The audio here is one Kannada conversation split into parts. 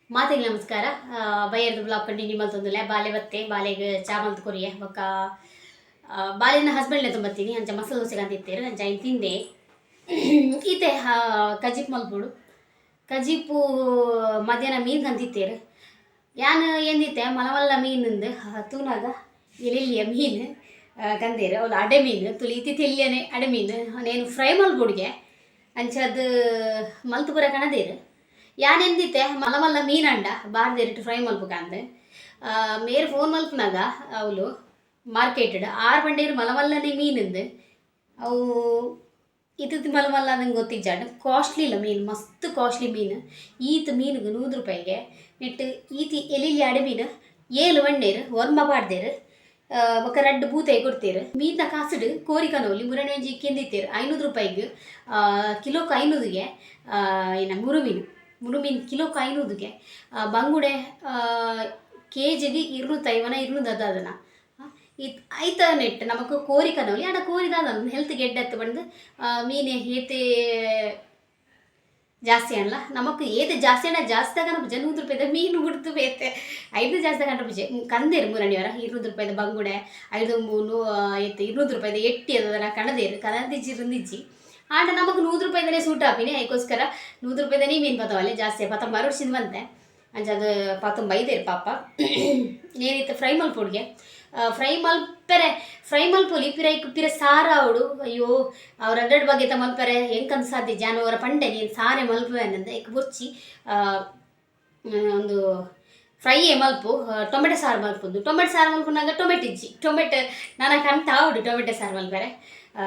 ಮಾತೆಗೆ ನಮಸ್ಕಾರ. ಬಯ್ಯರ್ದು ಬ್ಲಾಗ್ ಕಂಟಿನ್ಯೂ ಮಲ್ತೊಂದುಲ್ಲೆ ಬಾಲೆ ಬತ್ತೆ ಬಾಲೆಗೆ ಚಾ ಮಲ್ತು ಕೊರಿಯೆ ಬೊಕ್ಕ ಬಾಲೆನ ಹಸ್ಬೆಂಡ್ನೆ ತುಂಬತ್ತೀನಿ ಅಂಚ ಮಸಾಲೆ ದೋಸೆ ಅಂತಿತ್ತೇರು ಅಂಚ ಐನ್ ತಿಂದೆ. ಈತೆ ಕಜಿಪ್ ಮಲ್ಪುಡು ಕಜಿಪ್ಪು ಮಧ್ಯಾಹ್ನ ಮೀನು ಕಂತಿತ್ತೇರು. ಯಾನು ಎಂದಿತ್ತೆ ಮಲಮಲ್ಲ ಮೀನಿಂದು ತೂನಾಗ ಎಲೆಲ್ಲಿಯ ಮೀನು ಕಂದೇರು ಅವಳು ಅಡೆ ಮೀನು ತುಳಿ ಇತ್ತಿ ತೆಲ್ಲಿಯನೆ ಅಡೆ ಮೀನು ನೇನು ಫ್ರೈ ಮಲ್ಪುಡ್ಗೆ ಅಂಚದು ಮಲ್ತು ಪೂರ ಕಣದೇರು. ಯಾನೆಂದಿತ್ತೆ ಮಲಮಲ್ಲ ಮೀನಂಡ ಬಾರ್ದೇರಿಟ್ಟು ಫ್ರೈ ಮಲ್ಪುಕಂದು ಮೇರು ಫೋನ್ ಮಲ್ಪನಾಗ ಅವಳು ಮಾರ್ಕೆಟೆಡ್ 6 ಬಂಡೇರು ಮಲಮಲ್ಲನೆ ಮೀನಿಂದು ಅವು ಇತ್ತು ಮಲಮಲ್ಲ ನಂಗೆ ಗೊತ್ತಿಜ್ಜಾಡು ಕಾಸ್ಟ್ಲಿ ಇಲ್ಲ ಮೀನು ಮಸ್ತ್ ಕಾಸ್ಟ್ಲಿ ಮೀನು. ಈತ ಮೀನಿಗೆ 100 ರೂಪಾಯಿಗೆ ನೆಟ್ಟು ಈತಿ ಎಲಿಲಿ ಅಡೆ ಮೀನು 7 ಬಂಡೇರು ಒರ್ಮ ಪಾಡ್ದೇರು ಬೊಕ್ಕ 2 ಬೂತಾಯಿ ಕೊಡ್ತೇರು. ಮೀನ ಕಾಸಡು ಕೋರಿಕನೋಲಿ ಮುರಣಿ ಒಂಜಿ ಕೆಂದಿತ್ತೇರು 500 ರೂಪಾಯಿಗೆ ಕಿಲೋಕ್ಕೆ 500ಗೆ ಏನ ಮುರುಮೀನು ಕಿಲೋಕ್ಕೆ 500ಗೆ ಬಂಗುಡೆ ಕೆಜಿಗೆ 250 ಇದು ಐತ ನೆಟ್ಟು ನಮಕ್ ಕೋರಿಕನೋಲಿ ಆಡ ಕೋರಿದಾದ ಹೆಲ್ತ್ ಗೆಡ್ಡತ್ತು ಬಂದು ಮೀನೆ ಏತೆ ಜಾಸ್ತಿ ಅಲ್ಲ ನಮಕ್ ಏತೆ ಜಾಸ್ತಿ ಅಣ್ಣ ಜಾಸ್ತಿ ತಗೊಂಡು 100 ರೂಪಾಯಿದ ಮೀನು ಬಿಡ್ತು ಬೇತೆ 5 ಜಾಸ್ತಿ ತಗೊಂಡ್ರೆ ಪೂಜೆ ಕಂದೇರು ಮುರಣಿಯವರ 200 ರೂಪಾಯಿದ ಬಂಗುಡೆ 200 ರೂಪಾಯಿದ ಎಟ್ಟಿ ಅದನ್ನ ಕಣದೇರು ಕಣದಿಜ್ಜಿ ಆಂಡ ನಮಗೆ 100 ರೂಪಾಯಿದನೇ ಸೂಟ್ ಹಾಪಿನಿ ಅದಕ್ಕೋಸ್ಕರ 100 ರೂಪಾಯಿದನೇ ಮೀನು ಪತ್ತವಲ್ಲೇ ಜಾಸ್ತಿ ಪತ್ತ ಮರುಡ್ಸಿದ್ ಬಂತೆ ಅಂಚದು ಪಾತು ಬೈದೇರು ಪಾಪ. ಏನಿತ್ತು ಫ್ರೈ ಮಲ್ಪುಡ್ಗೆ ಫ್ರೈ ಮಲ್ಪೊಲಿ ಪಿರ ಸಾರ ಅವಡು ಅಯ್ಯೋ ಅವ್ರ 2 ಬಗ್ಗೆ ಮಲ್ಪರೆ ಹೆಂಕಂತ ಸಾಧ್ಯ ಜಾನುವಾರ ಪಂಡೆ ನೀನು ಸಾರೆ ಮಲ್ಪೆ ಅನ್ನಂದ ಈಗ ಬುರ್ಚಿ ಒಂದು ಫ್ರೈಯೇ ಮಲ್ಪು ಟೊಮೆಟೊ ಸಾರು ಮಲ್ಪುನಾಗ ಟೊಮೆಟೊ ನಾನು ಕಂತ ಆವಡು ಟೊಮೆಟೊ ಸಾರು ಮಲ್ಪರೆ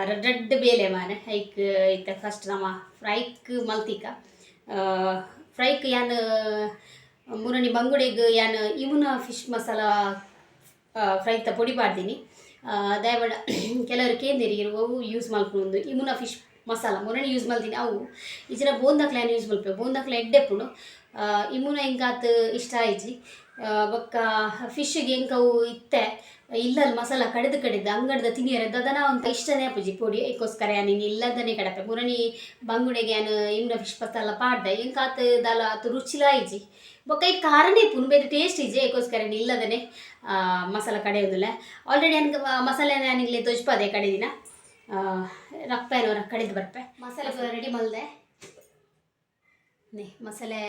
2 ಬೇಲೆ ಮಾನೆ ಐಕ್ ಇತ್ತ ಫಸ್ಟ್ ನಮ್ಮ ಫ್ರೈಕ್ ಮಲ್ತಿಕ ಫ್ರೈಕ್ ಯಾನು ಮುರಣಿ ಬಂಗುಡೆಗೆ ಯಾನು ಇವುನ ಫಿಶ್ ಮಸಾಲ ಫ್ರೈತ ಪೊಡಿ ಪಾಡ್ತೀನಿ ದಯಮಾಡ ಕೆಲವರು ಕೇಂದಿರಿ ಅವು ಯೂಸ್ ಮಲ್ಪುಂಡು ಇಮುನ ಫಿಶ್ ಮಸಾಲ ಮುರಣಿ ಯೂಸ್ ಮಲ್ತೀನಿ ಅವು ಇಜರ ಬೋಂದಕ್ಲೆನ್ ಯೂಸ್ ಮಲ್ಪೆ ಬೋಂದಕ್ಲೆ ಎಡ್ಡೆಪ್ಪುಡು ಇಮುನ ಹಿಂಗಾತ್ ಇಷ್ಟ ಆಯ್ಜಿ ಬೊಕ್ಕ ಫಿಶ್ಗೆ ಎಂಕವು ಇತ್ತೆ ಇಲ್ಲಲ್ಲಿ ಮಸಾಲ ಕಡಿದು ಅಂಗಡಿದ ತಿನಿಯರ ದದನ ಅಂತ ಇಷ್ಟನೇ ಅಪ್ಪುಜಿ ಪೊಡಿ ಅದಕ್ಕೋಸ್ಕರ ನೀನು ಇಲ್ಲದನೇ ಕಡಪೆ ಮುರಣಿ ಬಂಗುಡೆಗೆ ನಾನು ಇಮ್ನ ಫಿಶ್ ಪತ್ತಲ್ಲ ಪಾಡ್ದೆ ಎಂಕಾತ್ ದಲ ಅದು ರುಚಿಲಾಯಿಜಿ ಬೊಕ್ಕ ಈ ಕಾರನೇ ಪುನ್ ಬೇರೆ ಟೇಸ್ಟ್ ಇಜ್ಜಿ ಅದಕ್ಕೋಸ್ಕರ ಇಲ್ಲದನೇ ಮಸಾಲ ಕಡೆಯೋದಿಲ್ಲ. ಆಲ್ರೆಡಿ ನನಗೆ ಮಸಾಲೆ ನಾನಿಗ್ಲೇ ತೊಜ್ಪದೆ ಕಡೆ ದಿನ ರಪ್ಪೇನವರ ಕಡಿದು ಬರ್ಪೆ ಮಸಾಲೆ ಪೂರ ರೆಡಿ ಮಲ್ದೆ ಮಸಾಲೆ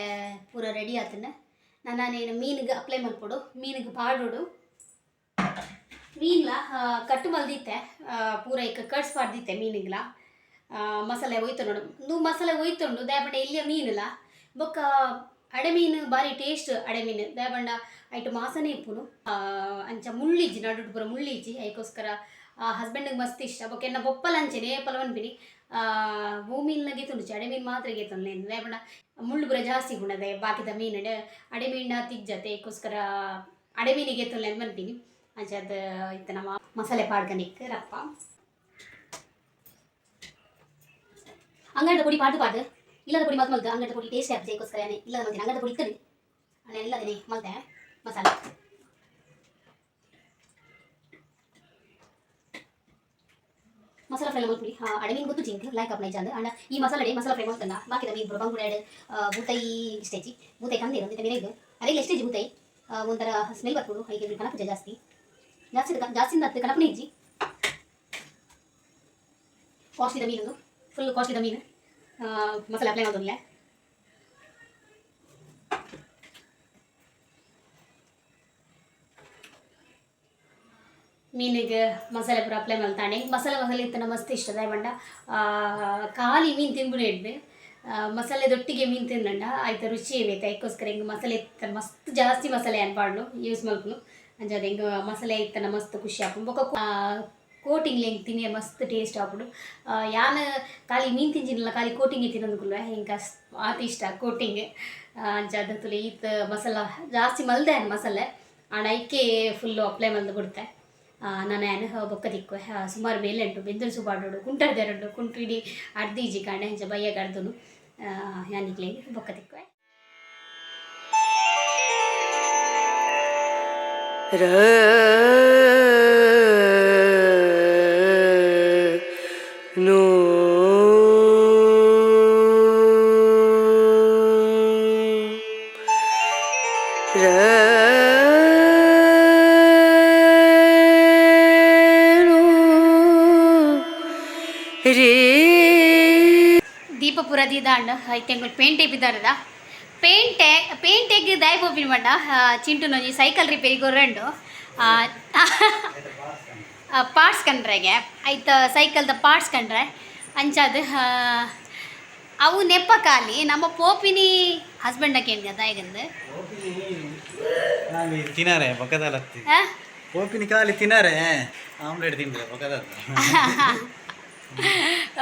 ಪೂರ ರೆಡಿ ಆತನ ನಾನೇನು ಮೀನಿಗೆ ಅಪ್ಲೈ ಮಲ್ಪೊಡು ಮೀನಿಗೆ ಪಾಡೋಡು ಮೀನ್ಲ ಕಟ್ಟು ಮಲ್ದಿತ್ತೆ ಪೂರ ಈಗ ಕಟ್ಸ್ ಪಾಡ್ದಿತ್ತೆ ಮೀನಿಗ್ಲ ಮಸಾಲೆ ಒಯ್ತು ನೋಡು ಮಸಾಲೆ ಒಯ್ತುಂಡು ದಯಪಂಡ ಇಲ್ಲಿಯ ಮೀನಿಲ್ಲ ಬೊಕ್ಕ ಅಡೆ ಮೀನು ಬಾರಿ ಟೇಸ್ಟ್ ಅಡೆ ಮೀನು ದಯಪಂಡ ಐಟು ಮಾಸನೇ ಇಪ್ಪುನು ಅಂಚ ಮುಳ್ಳಿಜ್ಜಿ ನಡು ಪೂರ ಮುಳ್ಳಿಜ್ಜಿ ಅದಕ್ಕೋಸ್ಕರ ಹಸ್ಬೆಂಡಿಗೆ ಮಸ್ತ್ ಇಷ್ಟ ಬೊಕ್ಕ ಎನ್ನ ಬೊಪ್ಪಲ ಅಂಚೆನೆ ಪಲವನ್ಪಿನಿ ಭೂಮೀಲ್ನ ಗೀತುಂಡು ಅಡೆ ಮೀನು ಮಾತ್ರ ಗೀತುಂಡು ನೇನು ದಯಪಂಡ ಮುಳ್ಳು ಪೂರ ಜಾಸ್ತಿ ಗುಣದೆ ಬಾಕಿದ ಮೀನು ಅಡೆ ಮೀನ ತಿಜ್ಜತೆ ಅದಕ್ಕೋಸ್ಕರ ಅಡೆ ಮೀನಿಗೆ ಗೀತುಂಡು ಅನ್ಪನ್ಪಿನಿ ಅಂಚದು ಇತ್ತು ನಮ್ಮ ಮಸಾಲೆ ಪಾಡ್ಗನಿಕ್ ರಪ್ಪ ಅಂಗಡಿದ ಪೊಡಿ ಪಾಡು ಇಲ್ಲದ ಪೊಡಿ ಮಲ್ತು ಅಂಗಡಿದ ಪೊಡಿ ಟೇಸ್ಟ್ ಆಗ್ತದೆ ಅದಕ್ಕೋಸ್ಕರ ಇಲ್ಲದ ಮಲ್ತೀನಿ ಅಂಗಡಿದ ಪೊಡಿ ಇರ್ತದೆ ನಾನು ಇಲ್ಲದೇ ಮಲ್ತೆ ಮಸಾಲೆ ಫ್ರೈ ಮಲ್ಪುಡಿ ಅಡೆ ಮೀನು ಗೊತ್ತು ಜಿಂಕ್ ಲೈಕ್ ಅಪ್ ನೈಜ್ ಅಂದ ಈ ಮಸಾಲೆ ಫ್ರೈ ಮಲ್ತಂದ ಬಾಕಿದ ಮೀನು ಬಂಗುಡೆ ಬೂತಾಯಿ ಇಷ್ಟೈಜಿ ಬೂತಾಯಿ ಕಂದೇರು ಅಂತ ಬೇರೆ ಅದೇ ಎಷ್ಟೇಜಿ ಬೂತಾಯಿ ಒಂಥರ ಸ್ಮೆಲ್ ಬರ್ಬೋದು ಹೀಗೆ ಕನಪುಜ ಜಾಸ್ತಿ ಕನಪನೇ ಇಜ್ಜಿ ಕಾಸ್ಟ್ಲಿದ ಮೀನು ಫುಲ್ ಕಾಸ್ಟ್ಲಿದ ಮೀನು ಮಸಾಲೆ ಅಪ್ಲೈ ಮಾಡೋದಿಲ್ಲ ಮೀನಿಗೆ ಮಸಾಲೆ ಪೂರ ಅಪ್ಲೈ ಮಾಡ್ತಾನೆ ಮಸಾಲೆ ಇತ್ತನ ಮಸ್ತ್ ಇಷ್ಟ ದಯಮಂಡ ಖಾಲಿ ಮೀನು ತಿನ್ಬಿಡಿ ಇಡ್ದೆ ಮಸಾಲೆ ದೊಟ್ಟಿಗೆ ಮೀನು ತಿನ್ನಂಡ ಆಯ್ತು ರುಚಿ ಏನೈತೆ ಅದಕ್ಕೋಸ್ಕರ ಹಿಂಗೆ ಮಸಾಲೆ ಇತ್ತ ಮಸ್ತ್ ಜಾಸ್ತಿ ಮಸಾಲೆ ಅನ್ಪಾಡ್ನು ಯೂಸ್ ಮಲ್ಪನು ಅಂಜದ ಹಿಂಗೆ ಮಸಾಲೆ ಇತ್ತನ ಮಸ್ತ್ ಖುಷಿ ಹಾಕೊಂಡು ಬೊಕ್ಕ ಕೋಟಿಂಗ್ ಹೆಂಗೆ ತಿನ್ನಿ ಮಸ್ತ್ ಟೇಸ್ಟ್ ಹಾಕ್ಬಿಡು ಯಾನು ಖಾಲಿ ಮೀನು ತಿಂಜಿನಲ್ಲ ಖಾಲಿ ಕೋಟಿಂಗ್ ತಿನ್ನೋದಕ್ಕೂ ಹಿಂಗೆ ಆತ ಇಷ್ಟ ಕೋಟಿಂಗ್ ಅಂಚದ ತುಳಿ ಈತ ಮಸಾಲ ಜಾಸ್ತಿ ಮಲ್ದೆ ಮಸಾಲೆ ಆಣ ಐಕೆ ಫುಲ್ಲು ಅಪ್ಲೈ ಮಲ್ದು ಬಿಡ್ತೆ ನಾನು ಏನು ಬೊಕ್ಕ ತಿಕ್ಕು ಸುಮಾರು ಬೇಲೆ ಉಂಟು ಬೆಂದಲು ಸುಬಾಡೋಡು ಕುಂಟರ್ದೆರಡು ಕುಂಟಿಡಿ ಅರ್ಧೀಜಿ ಕಾಣೆ ಹೆಂಚ ಬಯ್ಯಾಗ ಅರ್ಧನು ಯಾನಿಕ್ಲೆ ಬೊಕ್ಕ ತಿಕ್ಕು ನೋ ದೀಪಪುರ ದಿದಾಂಡ್ ಐತೆಂಗುಲ್ ಪೇಂಟ್ ಇಪ್ಪಿದಾರದ ಪೇಂಟ್ ಎಗ್ ದಾಯ ಪೋಪಿನ ಮಂಡ ಚಿಂಟು ನೊಂಜಿ ಸೈಕಲ್ ರಿಪೇರಿ ಗೊರ್ರಂಡು ಪಾರ್ಟ್ಸ್ ಕಂಡ್ರೆಗೆ ಐತ ಸೈಕಲ್ದ ಪಾರ್ಟ್ಸ್ ಕಂಡ್ರೆ ಅಂಚಾದ ಅವು ನೆಪ್ಪ ಖಾಲಿ ನಮ್ಮ ಪೋಪಿನಿ ಹಸ್ಬೆಂಡಕ್ಕೆ ಏನು ದಾಯಗಂದು ತಿನಾರೆ ಬೊಕದಲ್ಲ ಪೋಪಿನಿ ಖಾಲಿ ತಿನಾರೆ ಆಮ್ಲೆಟ್ ತಿಂದ್ರೆ ಬೊಕದ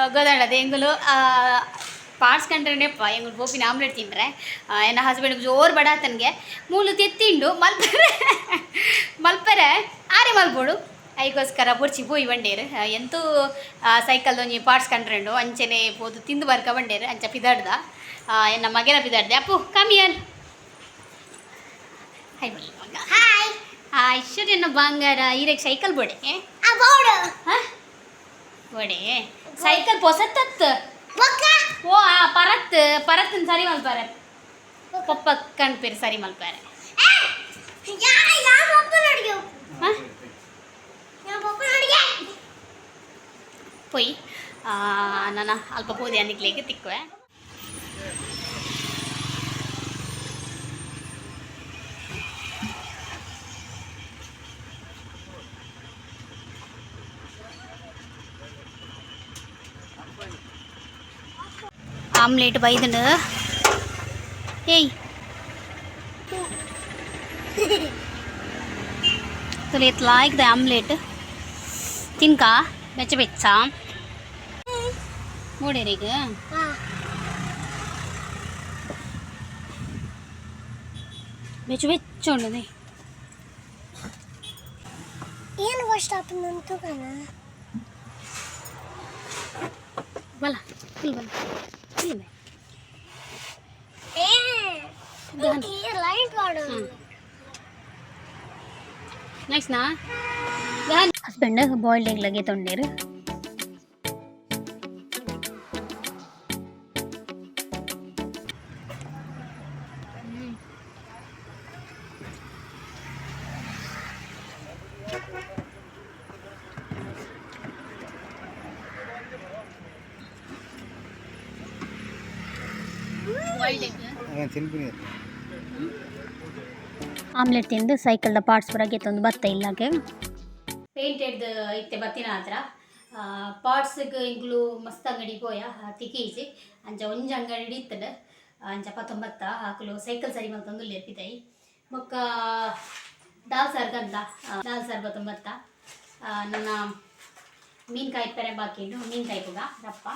ಗೊತ್ತಾಡದು ಎಂಗುಲು ಪಾರ್ಟ್ಸ್ ಕಂಡ್ರೆ ನೆಪ್ಪ ಎಂಗುಲು ಪೋಪಿನ ಆಮ್ಲೆಟ್ ತಿಂದರೆ ಎನ್ನ ಹಸ್ಬೆಂಡ್ಗೆ ಜೋರು ಬಡ ತನಗೆ ಮೂಲು ತೆತ್ತಿಂಡು ಮಲ್ಪರೆ ಆರೆ ಮಲ್ಬೋಡು ಅದಕ್ಕೋಸ್ಕರ ಬುರ್ಚಿ ಪೋಯಿ ಬಂಡೇರು ಎಂತೂ ಸೈಕಲ್ದೊಂಜಿ ಪಾರ್ಟ್ಸ್ ಕಂಡ್ರೆಂಡು ಅಂಚೆನೆ ಪೋದು ತಿಂದು ಬರ್ಕ ಬಂಡೇರು ಅಂಚ ಪಿದಾಡ್ದ ಎನ್ನ ಮಗೆನ ಪಿದಾಡ್ದೆ ಅಪ್ಪು ಕಮಿಯನ್ ಹೈ ಬಲ್ಲ ಮಗ ಹಾಯ್ ಎನ್ನ ಬಂಗಾರ ಈರೆಗೆ ಸೈಕಲ್ ಬೋಡೆ ಬೋಡೆ ಸೈಕಲ್ ಪೊಸತ್ತತ್ತು ಓ ಪರತ್ತನ್ ಸರಿ ಮಲ್ಪಾರೆ ಪಪ್ಪ ಕಣ್ಪೇರು ಸರಿ ಮಲ್ಪಾರೆ ಪೊಯ್ ನಾನು ಅಲ್ಪ ಪೋದೆ ಅನ್ನಿಕ್ಲಿಕ್ಕೆ ತಿಕ್ಕುವೆ ಆಮ್ಲೆಟ್ ಬೈದನು ಏಯ್ तुला इतला एकदा आमलेट तीन का बेच बेचा मोडे रे ग बेच बेचोंड दे ಏನು ಫಸ್ಟ್ ಆಪನ್ ಅಂತ ಕಣ ಬಲ ಫುಲ್ ಬಲ ಫುಲ್ ಏ ಲೈಟ್ ಮಾಡು ನೆಕ್ಸ್ಟ್ ನಾ ಹಸ್ಬೆಂಡ್ ಬಾಯ್ಲ್ಡ್ ಎಗ್ ಲಗೆ ತೊಂಡೇರು ಬಾಯ್ಲ್ಡ್ ಎಗ್ ಆಮ್ಲೆಟ್ ತಿಂದು ಸೈಕಲ್ದ ಪಾರ್ಟ್ಸ್ ಬರಗೆ ತಂದು ಬತ್ತ ಇಲ್ಲಾಗೆ ಪೇಂಟೆಡ್ ಇತ್ತೆ ಬತ್ತಿನ ಹತ್ರ ಪಾರ್ಟ್ಸ್ಗೆ ಇಂಗ್ಲು ಮಸ್ತ್ ಅಂಗಡಿ ಪೋಯ ತಿಕ್ಕೀಜಿ ಅಂಚ ಒಂಜಿ ಅಂಗಡಿ ಇತ್ತದ ಅಂಚ 19 ಆಕಲು ಸೈಕಲ್ ಸರಿ ಮಲ್ತೊಂದು ಲೆಪ್ಪಿತಾಯಿ ಬೊಕ್ಕ ದಾಲ್ ಸರ್ಗಂತ ದಾಲ್ ಸರ್ 19 ನನ್ನ ಮೀನ್ಕಾಯಿ ಪೆರೆ ಬಾಕಿಂಡು ಮೀನ್ಕಾಯಿ ಪುಗ ರಪ್ಪ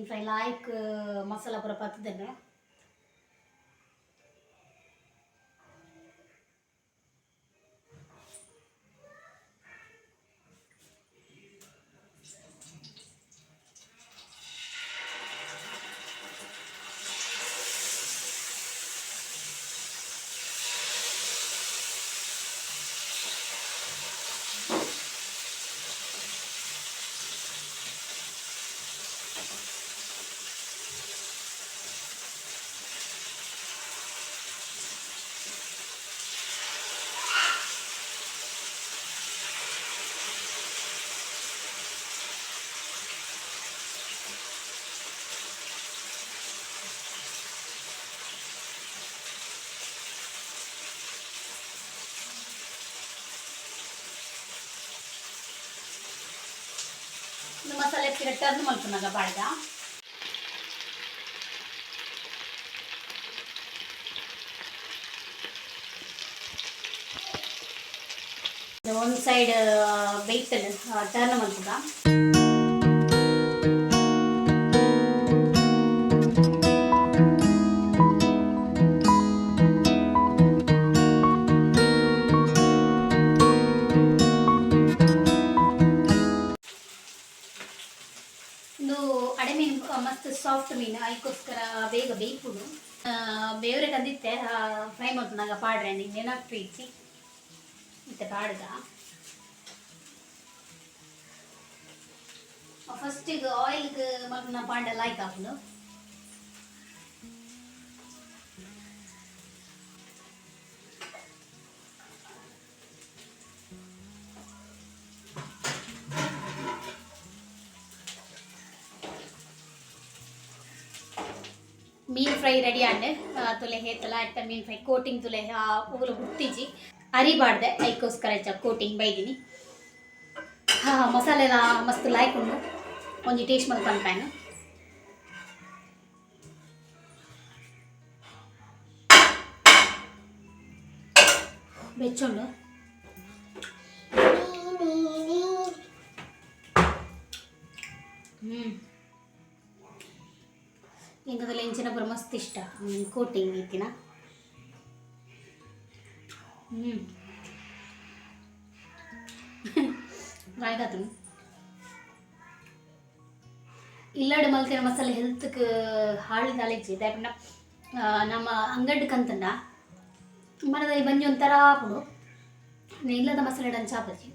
फ्राई लाइक मसाला पूरा पत्तदने मसाले टर्न मल्कुनाग बाळगा one side weight turn मल्कुगा मस्त साफ्ट मीन ಅದಕ್ಕೋಸ್ಕರ ಬೇಗ ಬೇಯಿಪುಡು ಬೇವರೆ ತಂದಿತ್ತೆ ಫ್ರೈ ಮಾಡ್ತಾಗ ಪಾಡ್ರೆ ನೆನಪು ಇಚ್ಚಿ ಮತ್ತೆ ಪಾಡ್ದ ಫಸ್ಟಿಗೆ ಆಯಿಲ್ಗೆ ಮಲ್ಪನ ಪಾಂಡ ಲಾಯ್ಕ್ ಹಾಕುದು ಮೀನು ಫ್ರೈ ರೆಡಿ ಆಂಡೆ ತುಲೆ ಹೇತಲ ಅಟ್ಟ ಮೀನು ಫ್ರೈ ಕೋಟಿಂಗ್ ತುಲೆ ಉಗುಲು ಹುಟ್ಟಿಜಿ ಅರಿಬಾರ್ದೆ ಅದಕ್ಕೋಸ್ಕರ ಕೋಟಿಂಗ್ ಬೈದಿನಿ. ಮಸಾಲೆ ಎಲ್ಲ ಮಸ್ತ್ ಲಾಯ್ಕೊಂಡು ಒಂಜಿ ಟೇಸ್ಟ್ ಮಲ್ಪನ ಪ್ಯಾನ್ ಬೆಚ್ಚೊಂಡು ಇಂಥದ್ರಲ್ಲಿ ಎಂಚಿನ ಬರೋ ಮಸ್ತ್ ಇಷ್ಟ ಕೋಟಿಂಗ್ ಇತ್ತಿನ ರಾಯ್ಗಾತು ಇಲ್ಲಾಡು ಮಲ್ತಿನ ಮಸಾಲೆ ಹೆಲ್ತ್ಗೆ ಹಾಳಿದ ಅಲೆಜಿ ದಾಯಪಂಡ ನಮ್ಮ ಅಂಗಡಿ ಕಂತಂಡ ಮನದಲ್ಲಿ ಬಂಜಿ ಒಂಥರ ಪುಡು ಇಲ್ಲದ ಮಸಾಲೆ ಡನ್ ಚಾಪಜಿ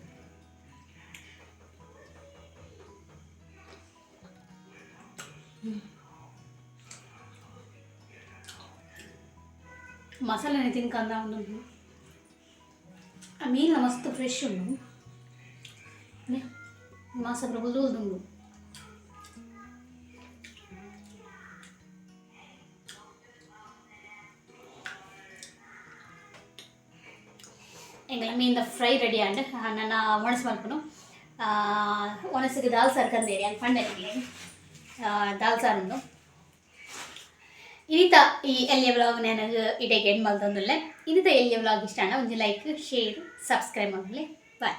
ಮಸಾಲೆನೇ ತಿನ್ಕಂದ ಉಂಡು ಮೀನು ಮಸ್ತ್ ಫ್ರೆಶ್ ಉಂಡು ಮಾಸ ಪ್ರಬುದು ಉಂಡು ಎಂಗಲ ಮೀನಿಂದ ಫ್ರೈ ರೆಡಿ ಆಂಡ್ ನನ್ನ ಒಣಸ್ ಮಲ್ಪನು ಒಣಸಿಗೆ ದಾಲ್ ಸಾರು ಕಂದೇರಿ ಅಲ್ಲಿ ಪಂಡಲ್ಲಿ ದಾಲ್ ಸಾರು ಉಂಡು ಇನಿತ ಈ ಎಲ್ಲಿಯ ವ್ಲಾಗ್ ನನಗೆ ಇಡೆಗೆ ಎಂಡ್ ಮಲ್ತೊಂದುಲ್ಲೆ ಇನಿತ ಎಲ್ಲಿಯ ವ್ಲಾಗ್ ಇಷ್ಟ ಒಂಜಿ ಲೈಕ್ ಶೇರ್ ಸಬ್ಸ್ಕ್ರೈಬ್ ಮಾಡಲಿ ಬಾಯ್.